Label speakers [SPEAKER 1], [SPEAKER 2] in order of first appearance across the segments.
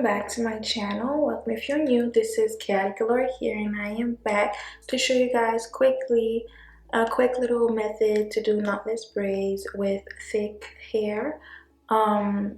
[SPEAKER 1] back to my channel. Welcome if you're new. This is chaotic.allure here, and I am back to show you guys quickly a quick little method to do knotless braids with thick hair. I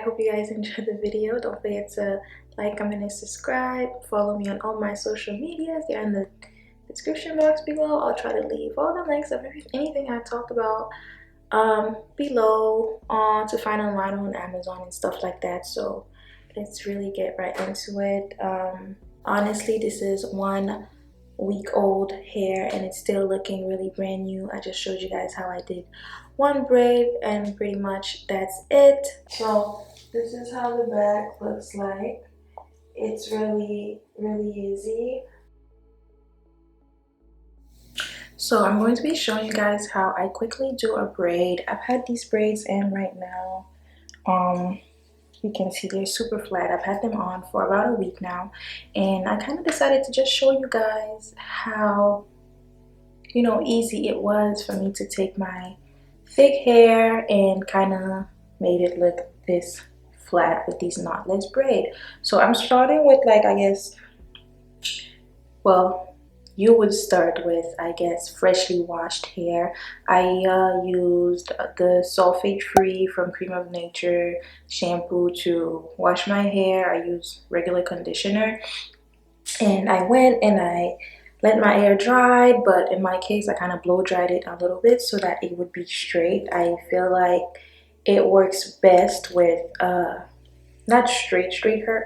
[SPEAKER 1] hope you guys enjoyed the video. Don't forget to like, comment, and subscribe. Follow me on all my social medias. They're in the description box below. I'll try to leave all the links of anything I talk about below to find online on Amazon and stuff like that. So let's really get right into it. Honestly, this is 1 week old hair and it's still looking really brand new. I just showed you guys how I did 1 braid and pretty much that's it. So this is how the back looks like. It's really easy. So I'm going to be showing you guys how I quickly do a braid. I've had these braids in right now. You can see they're super flat. I've had them on for about a week now, and I kind of decided to just show you guys how, you know, easy it was for me to take my thick hair and kind of made it look this flat with these knotless braid. So I'm starting with, like, I guess, well, you would start with, I guess, freshly washed hair. I used the sulfate free from Cream of Nature shampoo to wash my hair. I used regular conditioner, and I went and I let my hair dry, but in my case I kind of blow dried it a little bit so that it would be straight. I feel like it works best with not straight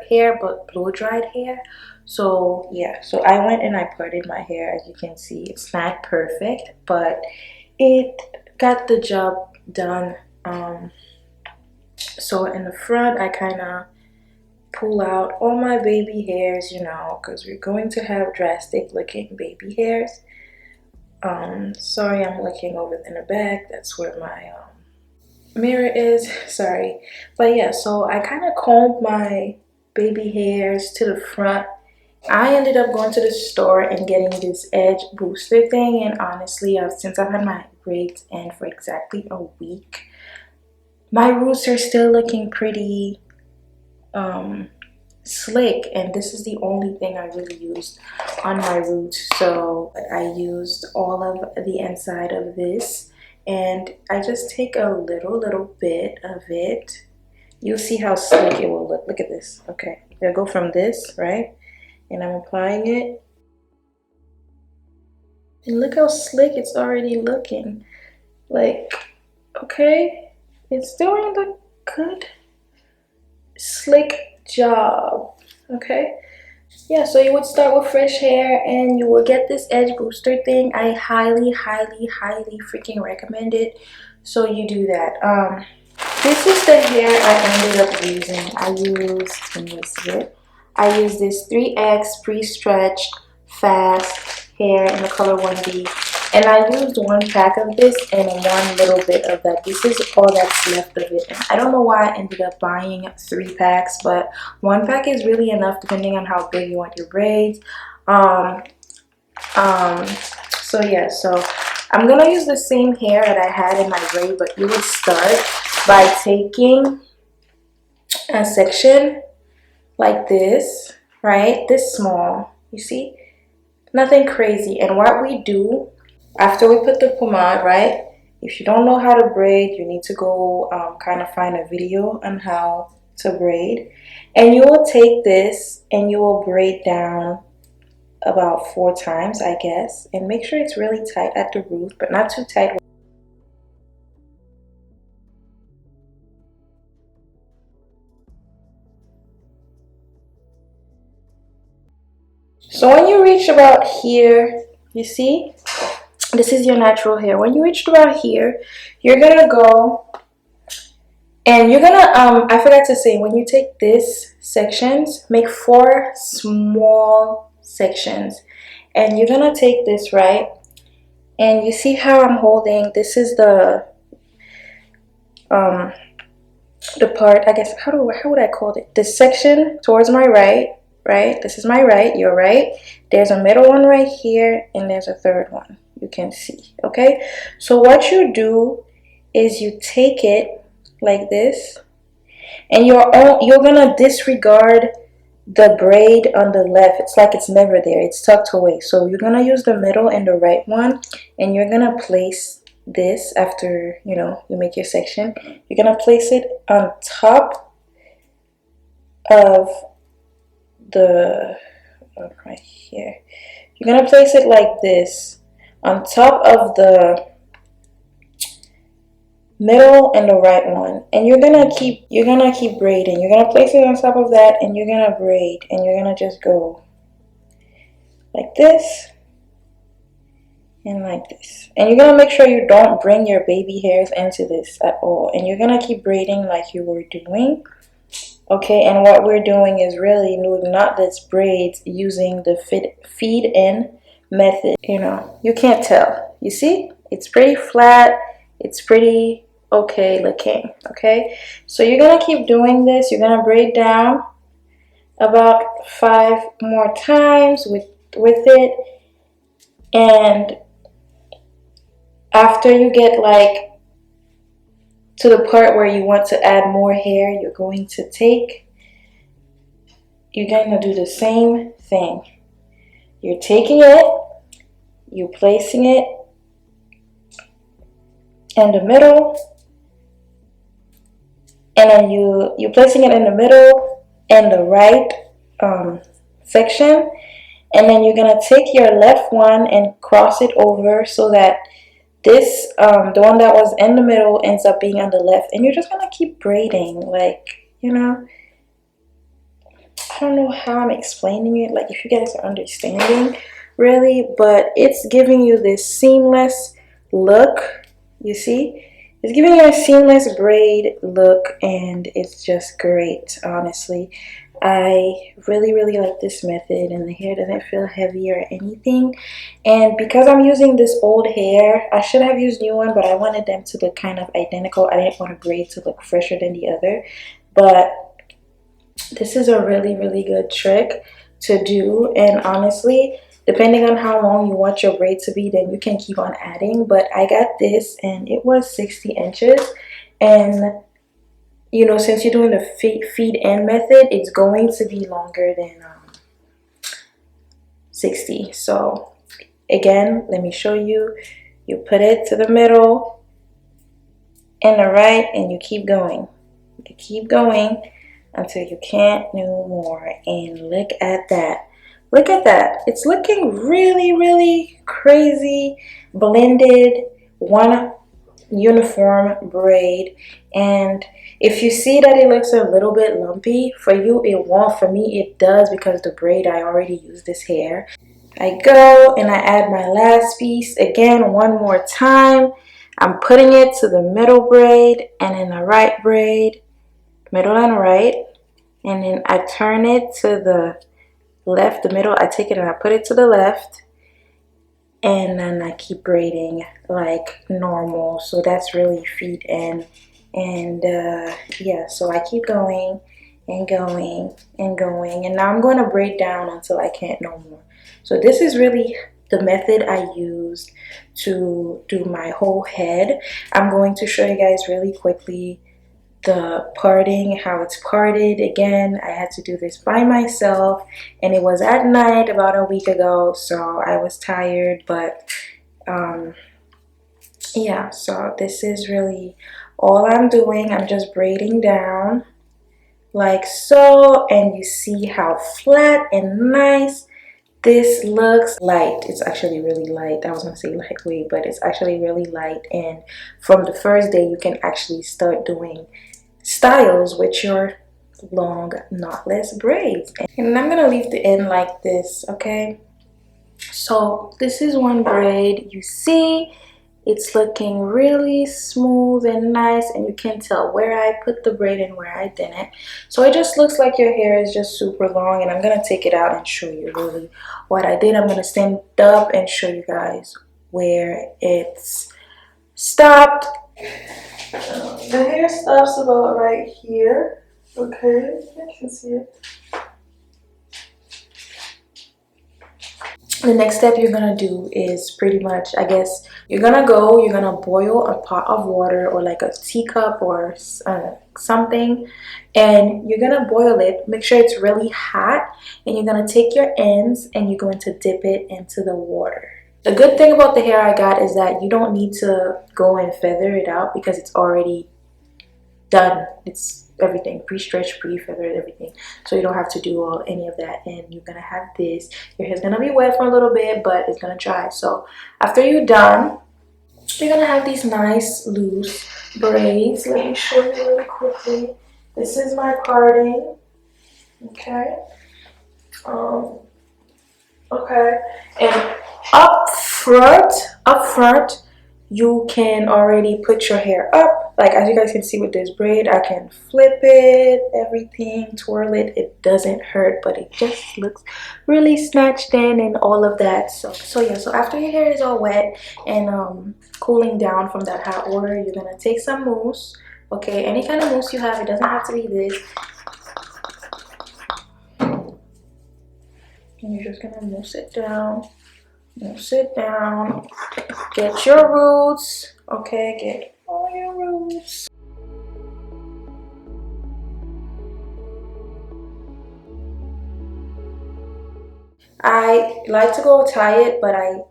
[SPEAKER 1] hair, but blow dried hair. So yeah, so I went and I parted my hair. As you can see, it's not perfect, but it got the job done. So in the front, I kind of pull out all my baby hairs, you know, because we're going to have drastic looking baby hairs. Sorry, I'm looking over in the back. That's where my mirror is. Sorry, but yeah, so I kind of combed my baby hairs to the front. I ended up going to the store and getting this edge booster thing, and honestly, since I've had my braids in for exactly a week, my roots are still looking pretty slick, and this is the only thing I really used on my roots. So I used all of the inside of this, and I just take a little bit of it. You'll see how slick it will look. Look at this. Okay, I go from this, right? And I'm applying it, and look how slick it's already looking. Like, okay, it's doing the good slick job. Okay, yeah, so you would start with fresh hair and you will get this edge booster thing. I highly freaking recommend it, so you do that. This is the hair I ended up using. I used this 3X pre-stretched fast hair in the color 1B, and I used 1 pack of this and 1 little bit of that. This is all that's left of it. And I don't know why I ended up buying 3 packs, but 1 pack is really enough depending on how big you want your braids. So yeah, so I'm gonna use the same hair that I had in my braid, but you would start by taking a section like this, right? This small, you see? Nothing crazy. And what we do after we put the pomade, right? If you don't know how to braid, you need to go kind of find a video on how to braid. And you will take this and you will braid down about 4 times, I guess. And make sure it's really tight at the root, but not too tight. So when you reach about here, you see, this is your natural hair. When you reach about here, you're gonna go and you're gonna I forgot to say, when you take this sections, make 4 small sections, and you're gonna take this, right? And you see how I'm holding, this is the part, I guess, how would I call it, this section towards my right. Right, this is my right, your right. There's a middle one right here, and there's a third one you can see. Okay, so what you do is you take it like this And you're gonna disregard the braid on the left. It's like it's never there, it's tucked away. So you're gonna use the middle and the right one, and you're gonna place this after you make your section. You're gonna place it on top of the right here. You're gonna place it like this on top of the middle and the right one, and you're gonna keep braiding. You're gonna place it on top of that, and you're gonna braid, and you're gonna just go like this and like this, and you're gonna make sure you don't bring your baby hairs into this at all, and you're gonna keep braiding like you were doing. Okay, and what we're doing is really doing knotless braids using the feed in method. You can't tell. You see, it's pretty flat, it's pretty okay looking. Okay, so you're gonna keep doing this. You're gonna braid down about 5 more times with it, and after you get like to the part where you want to add more hair, you're going to do the same thing. You're taking it, you're placing it in the middle, and then you're placing it in the middle and the right section, and then you're gonna take your left one and cross it over so that this the one that was in the middle ends up being on the left, and you're just gonna keep braiding like I don't know how I'm explaining it, like if you guys are understanding really, but it's giving you this seamless look. You see, it's giving you a seamless braid look, and it's just great. Honestly, I really like this method, and the hair doesn't feel heavy or anything. And because I'm using this old hair, I should have used new one, but I wanted them to look kind of identical. I didn't want a braid to look fresher than the other, but this is a really good trick to do. And honestly, depending on how long you want your braid to be, then you can keep on adding. But I got this and it was 60 inches, and since you're doing the feed in method, it's going to be longer than 60. So again, let me show you. You put it to the middle and the right, and you keep going until you can't no more. And look at that. It's looking really crazy blended, one uniform braid. And if you see that it looks a little bit lumpy, for you it won't. For me it does, because the braid, I already used this hair. I go and I add my last piece again one more time. I'm putting it to the middle braid and in the right braid, middle and right, and then I turn it to the left, the middle. I take it and I put it to the left, and then I keep braiding like normal. So that's really feed in. And yeah, so I keep going and going and going, and now I'm going to braid down until I can't no more. So this is really the method I used to do my whole head. I'm going to show you guys really quickly the parting, how it's parted. Again, I had to do this by myself, and it was at night about a week ago, so I was tired. But yeah, so this is really all I'm doing. I'm just braiding down like so, and you see how flat and nice this looks. Light, it's actually really light. I was gonna say lightweight, but it's actually really light. And from the first day, you can actually start doing styles with your long knotless braids. And I'm gonna leave the end like this. Okay, so this is one braid. You see it's looking really smooth and nice, and you can tell where I put the braid and where I didn't. So it just looks like your hair is just super long, and I'm gonna take it out and show you really what I did. I'm gonna stand up and show you guys where it's stopped. The hair stops about right here. Okay, you can see it. the next step you're gonna do is pretty much, I guess, you're gonna boil a pot of water or like a teacup or something, and you're gonna boil it. Make sure it's really hot, and you're gonna take your ends and you're going to dip it into the water. The good thing about the hair I got is that you don't need to go and feather it out because it's already done. It's everything pre-stretched, pre-feathered, everything, so you don't have to do any of that. And you're gonna have this, your hair's gonna be wet for a little bit, but it's gonna dry. So after you're done, you're gonna have these nice loose braids. Let me show you really quickly. This is my parting. Okay, okay, and up front you can already put your hair up. Like, as you guys can see with this braid, I can flip it, everything, twirl it. It doesn't hurt, but it just looks really snatched in and all of that. So yeah, so after your hair is all wet and cooling down from that hot water, you're gonna take some mousse. Okay, any kind of mousse you have, it doesn't have to be this. And you're just gonna mousse it down. Sit down, get your roots, okay, get all your roots. I like to go tie it, but I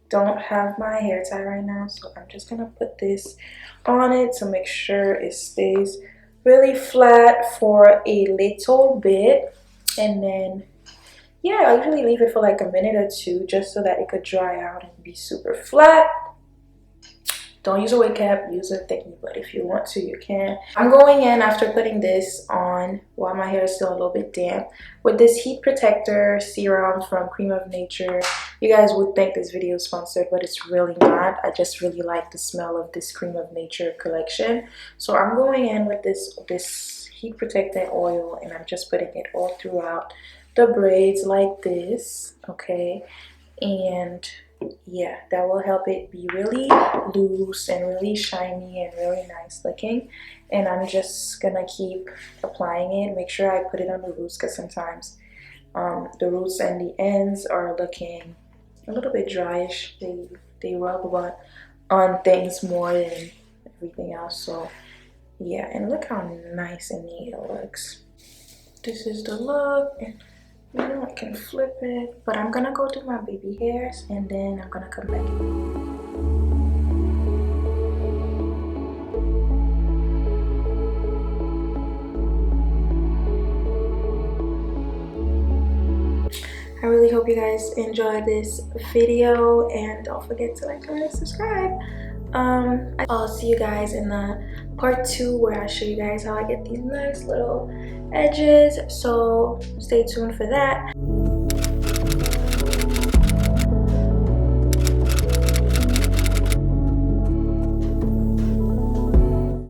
[SPEAKER 1] don't have my hair tie right now, so I'm just gonna put this on it to make sure it stays really flat for a little bit. And then yeah, I usually leave it for like a minute or two just so that it could dry out and be super flat. Don't use a wig cap, use a thingy, but if you want to, you can. I'm going in after putting this on while my hair is still a little bit damp with this heat protector serum from Cream of Nature. You guys would think this video is sponsored, but it's really not. I just really like the smell of this Cream of Nature collection. So I'm going in with this heat protectant oil, and I'm just putting it all throughout the braids like this, okay? And yeah, that will help it be really loose and really shiny and really nice looking. And I'm just gonna keep applying it. Make sure I put it on the roots, because sometimes the roots and the ends are looking a little bit dryish. They rub on things more than everything else. So yeah, and look how nice and neat it looks. This is the look. And you know, I can flip it, but I'm gonna go do my baby hairs and then I'm gonna come back. I really hope you guys enjoyed this video, and don't forget to like, comment, and subscribe. I'll see you guys in the part 2 where I show you guys how I get these nice little edges, so stay tuned for that.